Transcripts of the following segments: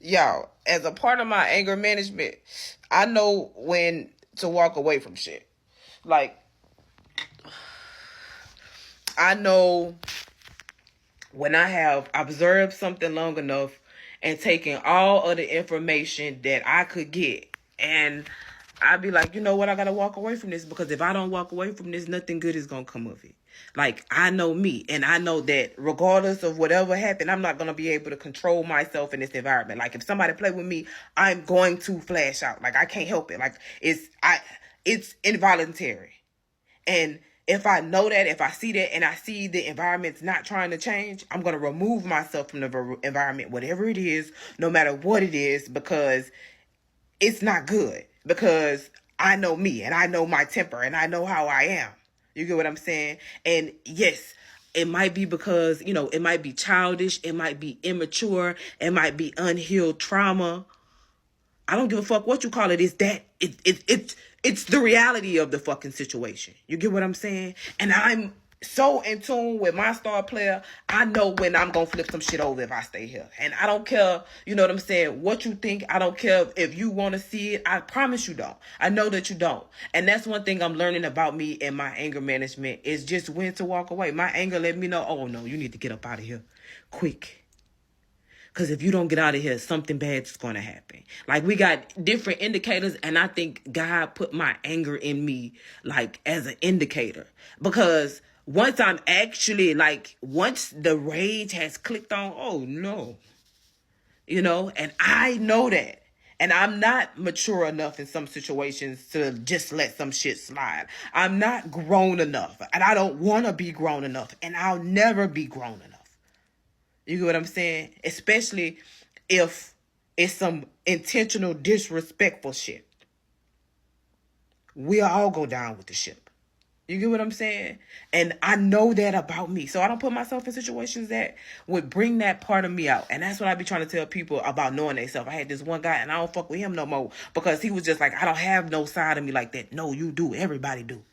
y'all, as a part of my anger management, I know when to walk away from shit. Like, I know when I have observed something long enough and taken all of the information that I could get, and I'd be like, you know what, I gotta walk away from this, because if I don't walk away from this, nothing good is gonna come of it. Like, I know me, and I know that regardless of whatever happened, I'm not gonna be able to control myself in this environment. Like, if somebody play with me, I'm going to flash out. Like, I can't help it. Like, it's involuntary. And if I know that, if I see that, and I see the environment's not trying to change, I'm going to remove myself from the environment, whatever it is, no matter what it is, because it's not good. Because I know me, and I know my temper, and I know how I am. You get what I'm saying? And yes, it might be because, it might be childish, it might be immature, it might be unhealed trauma. I don't give a fuck what you call it. It's the reality of the fucking situation. You get what I'm saying? And I'm so in tune with my star player. I know when I'm gonna flip some shit over if I stay here. And I don't care, you know what I'm saying, what you think. I don't care if you want to see it. I promise you don't. I know that you don't. And that's one thing I'm learning about me and my anger management, is just when to walk away. My anger let me know, oh no, you need to get up out of here quick. Because if you don't get out of here, something bad is going to happen. Like, we got different indicators, and I think God put my anger in me, like, as an indicator. Because once I'm actually, like, once the rage has clicked on, oh, no. And I know that. And I'm not mature enough in some situations to just let some shit slide. I'm not grown enough, and I don't want to be grown enough, and I'll never be grown enough. You get what I'm saying? Especially if it's some intentional disrespectful shit. We all go down with the ship. You get what I'm saying? And I know that about me. So I don't put myself in situations that would bring that part of me out. And that's what I be trying to tell people about knowing themselves. I had this one guy, and I don't fuck with him no more, because he was just like, I don't have no side of me like that. No, you do. Everybody do.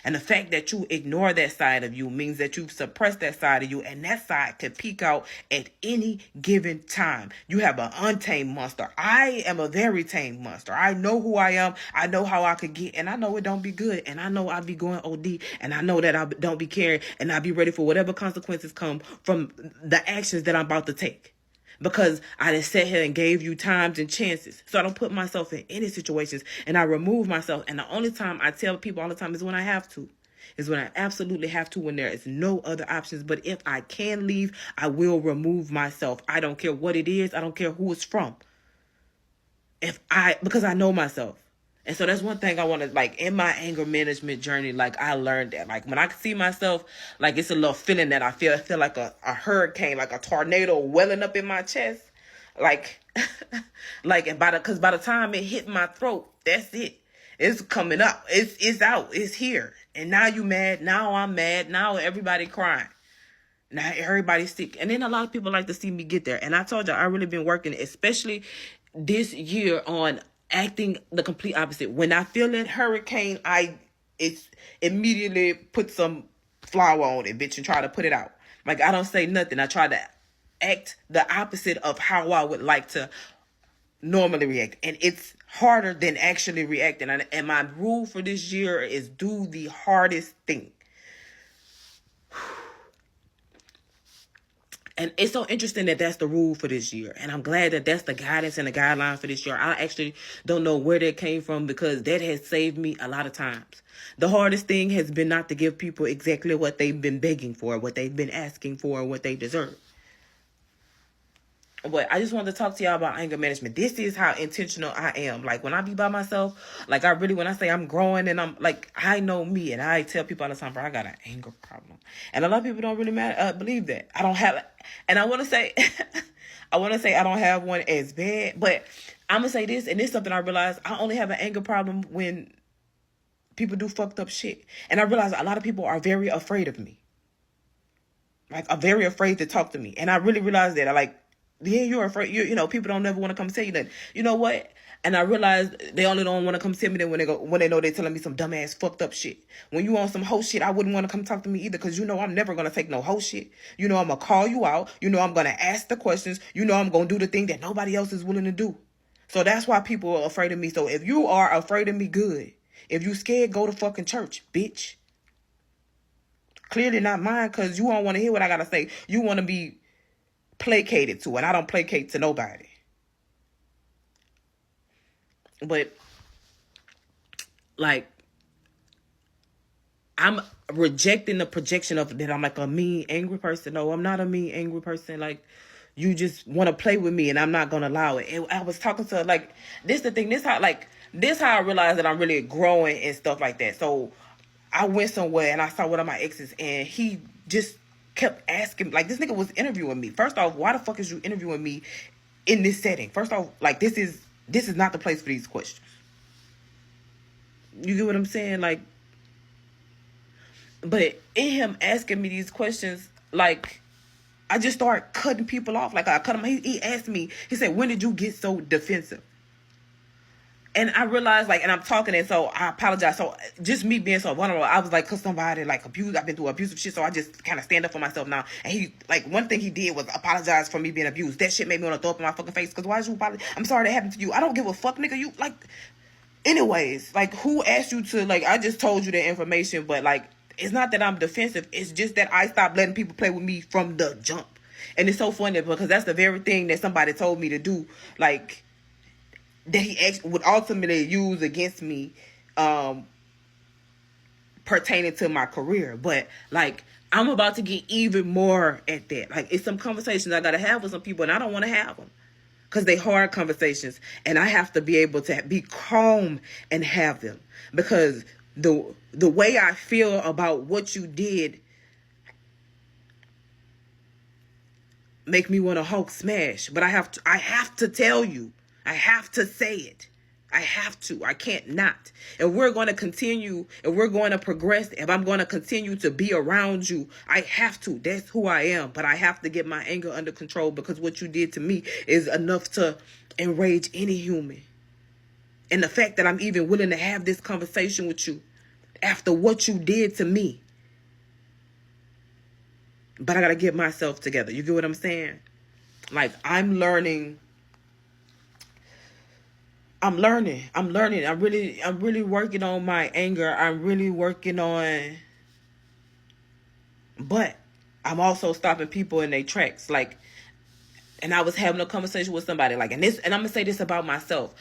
And the fact that you ignore that side of you means that you've suppressed that side of you, and that side can peek out at any given time. You have an untamed monster. I am a very tamed monster. I know who I am. I know how I could get, and I know it don't be good, and I know I be going OD, and I know that I don't be caring, and I be ready for whatever consequences come from the actions that I'm about to take. Because I just sat here and gave you times and chances. So I don't put myself in any situations, and I remove myself. And the only time I tell people all the time is when I have to. Is when I absolutely have to, when there is no other options. But if I can leave, I will remove myself. I don't care what it is. I don't care who it's from. Because I know myself. And so that's one thing I want to, like, in my anger management journey, like, I learned that, like, when I see myself, like, it's a little feeling that I feel like a hurricane, like a tornado welling up in my chest. Like, because by the time it hit my throat, that's it. It's coming up. It's out. It's here. And now you mad. Now I'm mad. Now everybody crying. Now everybody's sick. And then a lot of people like to see me get there. And I told you, I really been working, especially this year, on acting the complete opposite. When I feel that hurricane, it's immediately put some flour on it, bitch, and try to put it out. Like, I don't say nothing. I try to act the opposite of how I would like to normally react. And it's harder than actually reacting. And my rule for this year is do the hardest thing. And it's so interesting that that's the rule for this year. And I'm glad that that's the guidance and the guideline for this year. I actually don't know where that came from, because that has saved me a lot of times. The hardest thing has been not to give people exactly what they've been begging for, what they've been asking for, what they deserve. But I just wanted to talk to y'all about anger management. This is how intentional I am. Like, when I be by myself, like, when I say I'm growing, and I'm like, I know me, and I tell people all the time, bro, I got an anger problem. And a lot of people don't really believe that. I don't have it. And I want to say, I don't have one as bad, but I'm going to say this, and this is something I realized. I only have an anger problem when people do fucked up shit. And I realize a lot of people are very afraid of me. Like, are very afraid to talk to me. And I really realized that, yeah, you're afraid. You know, people don't never want to come tell you that. You know what? And I realized they only don't want to come tell me that when they know they're telling me some dumbass fucked up shit. When you on some hoe shit, I wouldn't want to come talk to me either, because you know I'm never gonna take no hoe shit. You know I'm gonna call you out. You know I'm gonna ask the questions. You know I'm gonna do the thing that nobody else is willing to do. So that's why people are afraid of me. So if you are afraid of me, good. If you scared, go to fucking church, bitch. Clearly not mine, because you don't want to hear what I gotta say. You want to be placated to, and I don't placate to nobody. But like, I'm rejecting the projection of that I'm like a mean, angry person. No, I'm not a mean, angry person. Like, you just want to play with me, and I'm not gonna allow it. And I was talking to, like, this the thing. This how I realized that I'm really growing and stuff like that. So I went somewhere and I saw one of my exes, and he just kept asking, like, this nigga was interviewing me. First off, why the fuck is you interviewing me in this setting? First off, like, this is not the place for these questions. You get what I'm saying? Like, but in him asking me these questions, like, I just started cutting people off. Like, I cut him. He asked me, he said, when did you get so defensive? And I realized, like, and I'm talking, and so I apologize. So just me being so vulnerable, I was like, cause somebody like abused, I've been through abusive shit, so I just kind of stand up for myself now. And he, like, one thing he did was apologize for me being abused. That shit made me want to throw up in my fucking face. Cause why did you apologize? I'm sorry that happened to you. I don't give a fuck, nigga. You, like, anyways, like, who asked you to, like, I just told you the information, but, like, it's not that I'm defensive. It's just that I stopped letting people play with me from the jump. And it's so funny because that's the very thing that somebody told me to do, like, that he actually would ultimately use against me, pertaining to my career. But, like, I'm about to get even more at that. Like, it's some conversations I gotta have with some people, and I don't want to have them because they hard conversations, and I have to be able to be calm and have them, because the way I feel about what you did make me want to Hulk smash. But I have to tell you. I have to say it. I have to. I can't not. If we're going to continue, if we're going to progress, if I'm going to continue to be around you, I have to. That's who I am. But I have to get my anger under control, because what you did to me is enough to enrage any human. And the fact that I'm even willing to have this conversation with you after what you did to me. But I got to get myself together. You get what I'm saying? Like, I'm learning. I'm really working on my anger. I'm really working on, but I'm also stopping people in their tracks. Like, and I was having a conversation with somebody, like, and I'm going to say this about myself.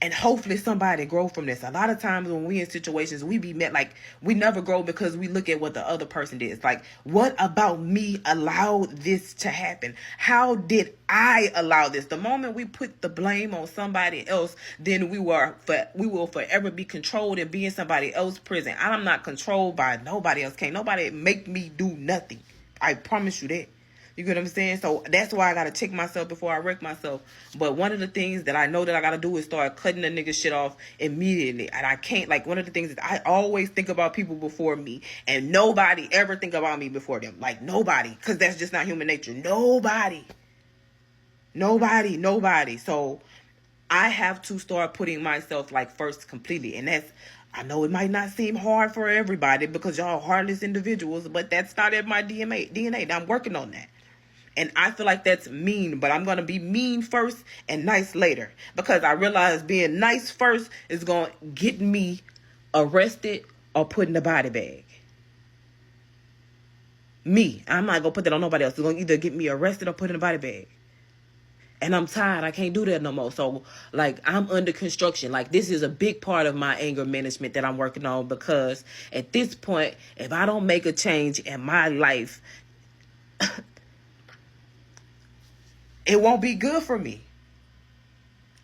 And hopefully somebody grow from this. A lot of times when we in situations, we be met, like, we never grow because we look at what the other person did. It's like, what about me allowed this to happen? How did I allow this? The moment we put the blame on somebody else, then we will forever be controlled and be in somebody else's prison. I'm not controlled by nobody else. Can't nobody make me do nothing. I promise you that. You get what I'm saying? So that's why I got to check myself before I wreck myself. But one of the things that I know that I got to do is start cutting the nigga shit off immediately. And I can't, like, one of the things is I always think about people before me. And nobody ever think about me before them. Like, nobody. Because that's just not human nature. Nobody. So I have to start putting myself, like, first completely. And that's, I know it might not seem hard for everybody because y'all heartless individuals. But that's not in my DNA. I'm working on that. And I feel like that's mean, but I'm going to be mean first and nice later. Because I realize being nice first is going to get me arrested or put in the body bag. Me. I'm not going to put that on nobody else. It's going to either get me arrested or put in the body bag. And I'm tired. I can't do that no more. So, like, I'm under construction. Like, this is a big part of my anger management that I'm working on. Because at this point, if I don't make a change in my life, it won't be good for me.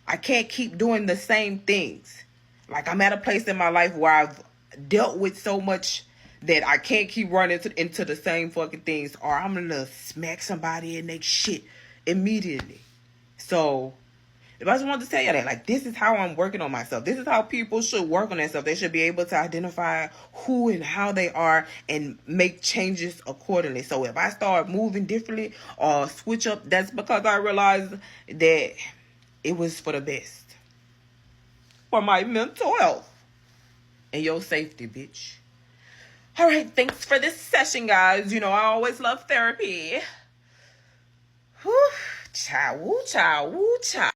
I can't keep doing the same things. Like, I'm at a place in my life where I've dealt with so much that I can't keep running into the same fucking things, or I'm going to smack somebody in their shit immediately. So I just wanted to tell you that, like, this is how I'm working on myself. This is how people should work on themselves. They should be able to identify who and how they are and make changes accordingly. So if I start moving differently or switch up, that's because I realized that it was for the best. For my mental health and your safety, bitch. All right, thanks for this session, guys. You know, I always love therapy. Whew. Ciao, woo, ciao, woo, ciao.